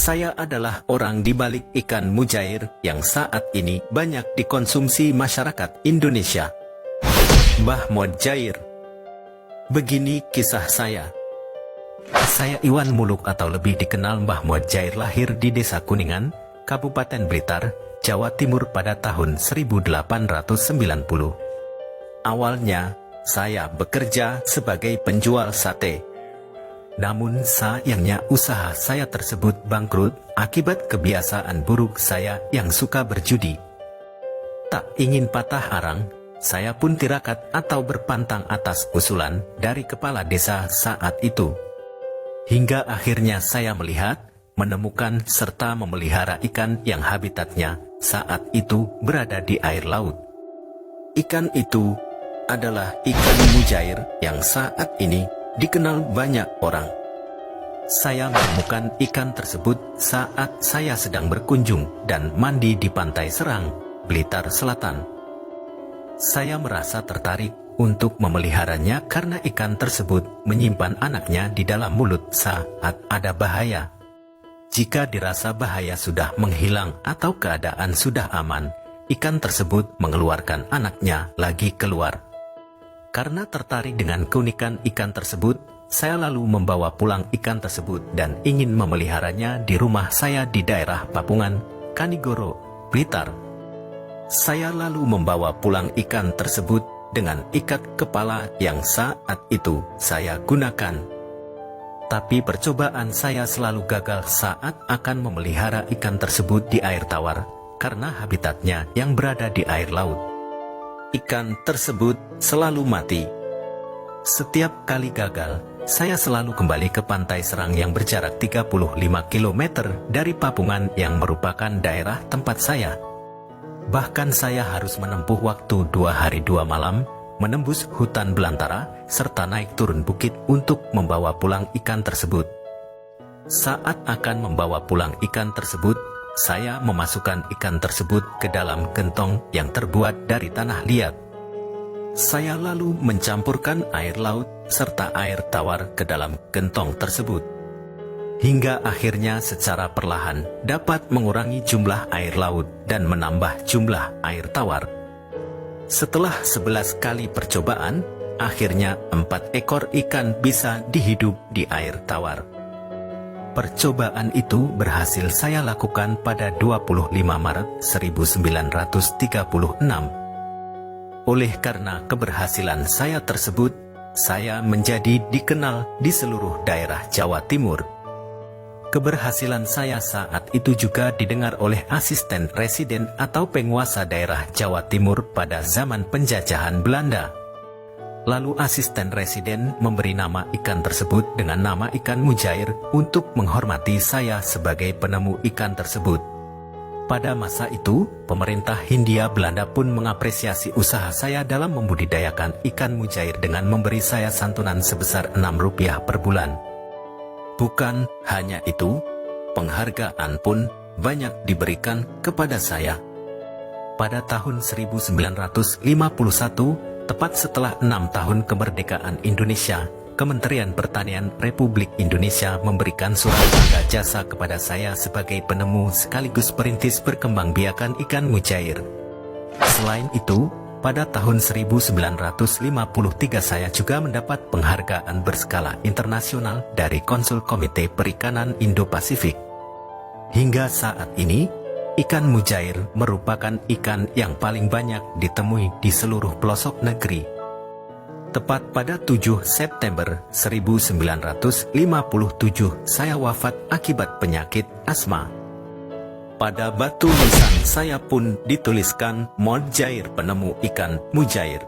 Saya adalah orang di balik ikan mujair yang saat ini banyak dikonsumsi masyarakat Indonesia. Mbah Mujair. Begini kisah saya. Saya Iwan Muluk atau lebih dikenal Mbah Mujair lahir di Desa Kuningan, Kabupaten Blitar, Jawa Timur pada tahun 1890. Awalnya, saya bekerja sebagai penjual sate. Namun sayangnya usaha saya tersebut bangkrut akibat kebiasaan buruk saya yang suka berjudi. Tak ingin patah arang, saya pun tirakat atau berpantang atas usulan dari kepala desa saat itu. Hingga akhirnya saya melihat, menemukan serta memelihara ikan yang habitatnya saat itu berada di air laut. Ikan itu adalah ikan mujair yang saat ini dikenal banyak orang. Saya menemukan ikan tersebut saat saya sedang berkunjung dan mandi di Pantai Serang, Blitar Selatan. Saya merasa tertarik untuk memeliharanya karena ikan tersebut menyimpan anaknya di dalam mulut saat ada bahaya. Jika dirasa bahaya sudah menghilang atau keadaan sudah aman, ikan tersebut mengeluarkan anaknya lagi keluar. Karena tertarik dengan keunikan ikan tersebut, saya lalu membawa pulang ikan tersebut dan ingin memeliharanya di rumah saya di daerah Papungan, Kanigoro, Blitar. Saya lalu membawa pulang ikan tersebut dengan ikat kepala yang saat itu saya gunakan. Tapi percobaan saya selalu gagal saat akan memelihara ikan tersebut di air tawar, karena habitatnya yang berada di air laut. Ikan tersebut selalu mati. Setiap kali gagal, saya selalu kembali ke Pantai Serang yang berjarak 35 km dari Papungan yang merupakan daerah tempat saya. Bahkan saya harus menempuh waktu 2 hari 2 malam, menembus hutan belantara, serta naik turun bukit untuk membawa pulang ikan tersebut. Saat akan membawa pulang ikan tersebut, saya memasukkan ikan tersebut ke dalam gentong yang terbuat dari tanah liat. Saya lalu mencampurkan air laut serta air tawar ke dalam gentong tersebut. Hingga akhirnya secara perlahan dapat mengurangi jumlah air laut dan menambah jumlah air tawar. Setelah 11 kali percobaan, akhirnya 4 ekor ikan bisa dihidup di air tawar. Percobaan itu berhasil saya lakukan pada 25 Maret 1936. Oleh karena keberhasilan saya tersebut, saya menjadi dikenal di seluruh daerah Jawa Timur. Keberhasilan saya saat itu juga didengar oleh asisten residen atau penguasa daerah Jawa Timur pada zaman penjajahan Belanda. Lalu asisten residen memberi nama ikan tersebut dengan nama ikan mujair untuk menghormati saya sebagai penemu ikan tersebut. Pada masa itu, pemerintah Hindia Belanda pun mengapresiasi usaha saya dalam membudidayakan ikan mujair dengan memberi saya santunan sebesar Rp6 per bulan. Bukan hanya itu, penghargaan pun banyak diberikan kepada saya. Pada tahun 1951, tepat setelah 6 tahun kemerdekaan Indonesia, Kementerian Pertanian Republik Indonesia memberikan surat tanda jasa kepada saya sebagai penemu sekaligus perintis perkembangbiakan ikan mujair. Selain itu, pada tahun 1953 saya juga mendapat penghargaan berskala internasional dari Konsul Komite Perikanan Indo-Pasifik. Hingga saat ini, ikan mujair merupakan ikan yang paling banyak ditemui di seluruh pelosok negeri. Tepat pada 7 September 1957 saya wafat akibat penyakit asma. Pada batu nisan saya pun dituliskan Mujair penemu ikan mujair.